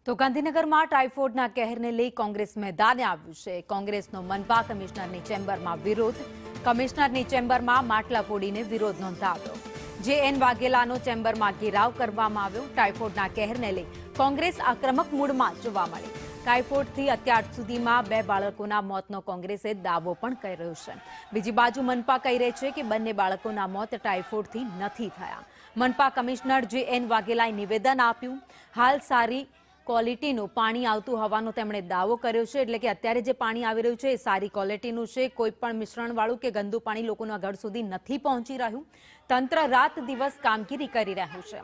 તો ગાંધીનગરમાં ટાઇફોઇડના કહેરને લઈ કોંગ્રેસ મેદાને આવ્યું છે। કોંગ્રેસનો મનપા કમિશનરની ચેમ્બરમાં વિરોધ। કમિશનરની ચેમ્બરમાં માટલા ફોડીને વિરોધ નોંધાવ્યો। જે.એન. વાઘેલાનો ચેમ્બરમાં ઘેરાવ કરવામાં આવ્યો। ટાઇફોઇડના કહેરને લઈ કોંગ્રેસ આક્રમક મૂડમાં જોવા મળી। ટાઇફોઇડથી અત્યાર સુધીમાં 2 બાળકોના મોતનો કોંગ્રેસે દાવો પણ કર્યો છે। બીજી બાજુ મનપા કહી રહી છે કે બંને બાળકોના મોત ટાઇફોઇડથી નથી થયા। મનપા કમિશનર જે.એન. વાઘેલાએ નિવેદન આપ્યું। હાલ સારી ક્વોલિટીનું પાણી આવતું હોવાનો તેમણે દાવો કર્યો છે। એટલે કે અત્યારે જે પાણી આવી રહ્યું છે એ સારી ક્વોલિટીનું છે। કોઈ પણ મિશ્રણવાળું કે ગંદુ પાણી લોકોના ઘર સુધી નથી પહોંચી રહ્યું। તંત્ર રાત દિવસ કામગીરી કરી રહ્યું છે।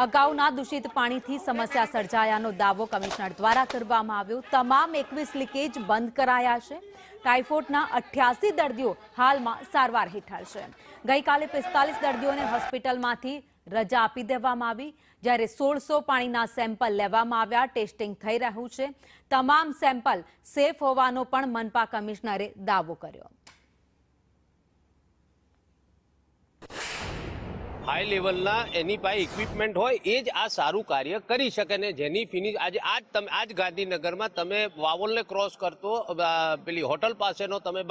અગાઉના દૂષિત પાણીથી સમસ્યા સર્જાયાનો દાવો કમિશનર દ્વારા કરવામાં આવ્યો। તમામ 21 લીકેજ બંધ કરાયા છે। ટાઇફોઇડના 88 દર્દીઓ હાલમાં સારવાર હેઠળ છે। ગઈકાલે 45 દર્દીઓને હોસ્પિટલમાંથી રજા આપી દેવામાં આવી, જ્યારે 1600 પાણીના સેમ્પલ લેવામાં આવ્યા। ટેસ્ટિંગ થઈ રહ્યું છે। તમામ સેમ્પલ સેફ હોવાનો પણ મનપા કમિશનરે દાવો કર્યો। હાઈ લેવલના એની પાસે ઇક્વિપમેન્ટ હોય એ જ આ સારું કાર્ય કરી શકે ને જેની ફિનિશ આજ ગાંધીનગરમાં તમે વાવોલને ક્રોસ કરતો પેલી હોટલ પાસેનો તમે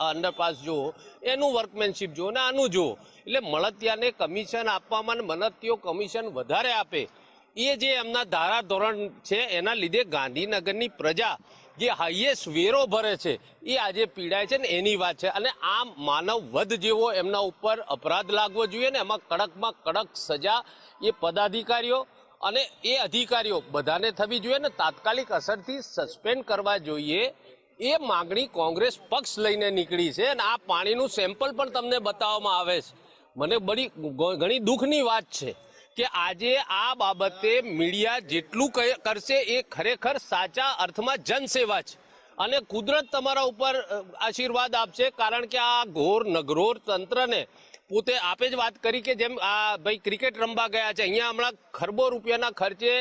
અંડરપાસ જુઓ, એનું વર્કમેનશીપ જુઓ ને આનું જુઓ। એટલે મળતિયાને કમિશન આપવામાં મળતિયો કમિશન વધારે આપે એ જે એમના ધારાધોરણ છે એના લીધે ગાંધીનગરની પ્રજા જે હાઈએસ્ટ વેરો ભરે છે એ આજે પીડાય છે ને એની વાત છે। અને આ માનવ વધ જેવો એમના ઉપર અપરાધ લાગવો જોઈએ ને એમાં કડકમાં કડક સજા એ પદાધિકારીઓ અને એ અધિકારીઓ બધાને થવી જોઈએ ને તાત્કાલિક અસરથી સસ્પેન્ડ કરવા જોઈએ। એ માગણી કોંગ્રેસ પક્ષ લઈને નીકળી છે અને આ પાણીનું સેમ્પલ પણ તમને બતાવવામાં આવે છે। મને ઘણી દુઃખની વાત છે કે આજે આ બાબતે મીડિયા જેટલું કરશે એ ખરેખર સાચા અર્થમાં જનસેવા છે અને કુદરત તમારા ઉપર આશીર્વાદ આપશે। કારણ કે આ ઘોર નગરોર તંત્રને પોતે આપે જ વાત કરી કે જેમ આ ભાઈ ક્રિકેટ રમવા ગયા છે, અહીંયા હમણાં ખરબો રૂપિયાના ખર્ચે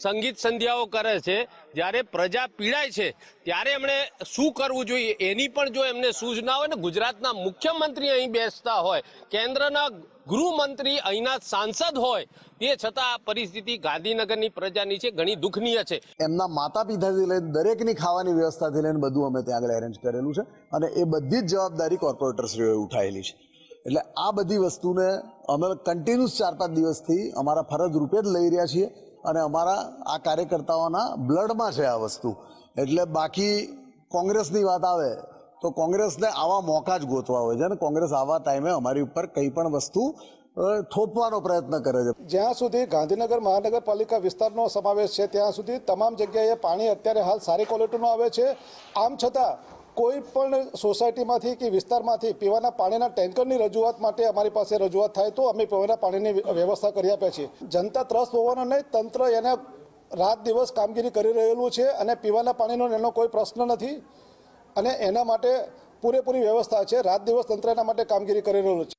સંગીત સંધ્યાઓ કરે છે, જ્યારે પ્રજા પીડાય છે ત્યારે એમણે શું કરવું જોઈએ એની પણ જો એમને સૂઝ ના હોય ને, ગુજરાતના મુખ્યમંત્રી અહીં બેસતા હોય, કેન્દ્રના ગૃહમંત્રી અહીંના સાંસદ હોય, તે છતાં આ પરિસ્થિતિ ગાંધીનગરની પ્રજાની છે ઘણી દુઃખનીય છે। એમના માતા પિતાથી લઈને દરેકની ખાવાની વ્યવસ્થાથી લઈને બધું અમે ત્યાં આગળ એરેન્જ કરેલું છે અને એ બધી જ જવાબદારી કોર્પોરેટરશ્રીઓએ ઉઠાવેલી છે। એટલે આ બધી વસ્તુને અમે કન્ટિન્યુઅસ 4-5 દિવસથી અમારા ફરજ રૂપે જ લઈ રહ્યા છીએ અને અમારા આ કાર્યકર્તાઓના બ્લડમાં છે આ વસ્તુ। એટલે બાકી કોંગ્રેસની વાત આવે તો કોંગ્રેસને આવા મોકા જ ગોતવા હોય છે અને કોંગ્રેસ આવા ટાઈમે અમારી ઉપર કંઈ પણ વસ્તુ થોપવાનો પ્રયત્ન કરે છે। જ્યાં સુધી ગાંધીનગર મહાનગરપાલિકા વિસ્તારનો સમાવેશ છે ત્યાં સુધી તમામ જગ્યાએ પાણી અત્યારે હાલ સારી ક્વોલિટીનું આવે છે। આમ છતાં કોઈ પણ સોસાયટીમાંથી કે વિસ્તારમાંથી પીવાના પાણીના ટેન્કરની રજૂઆત માટે અમારી પાસે રજૂઆત થાય તો અમે પીવાના પાણીની વ્યવસ્થા કરી આપ્યા છીએ। જનતા ત્રસ્ત હોવાનો નહીં, તંત્ર એને રાત દિવસ કામગીરી કરી રહેલું છે અને પીવાના પાણીનો એનો કોઈ પ્રશ્ન નથી અને એના માટે પૂરેપૂરી વ્યવસ્થા છે। રાત દિવસ તંત્ર એના માટે કામગીરી કરી રહ્યું છે।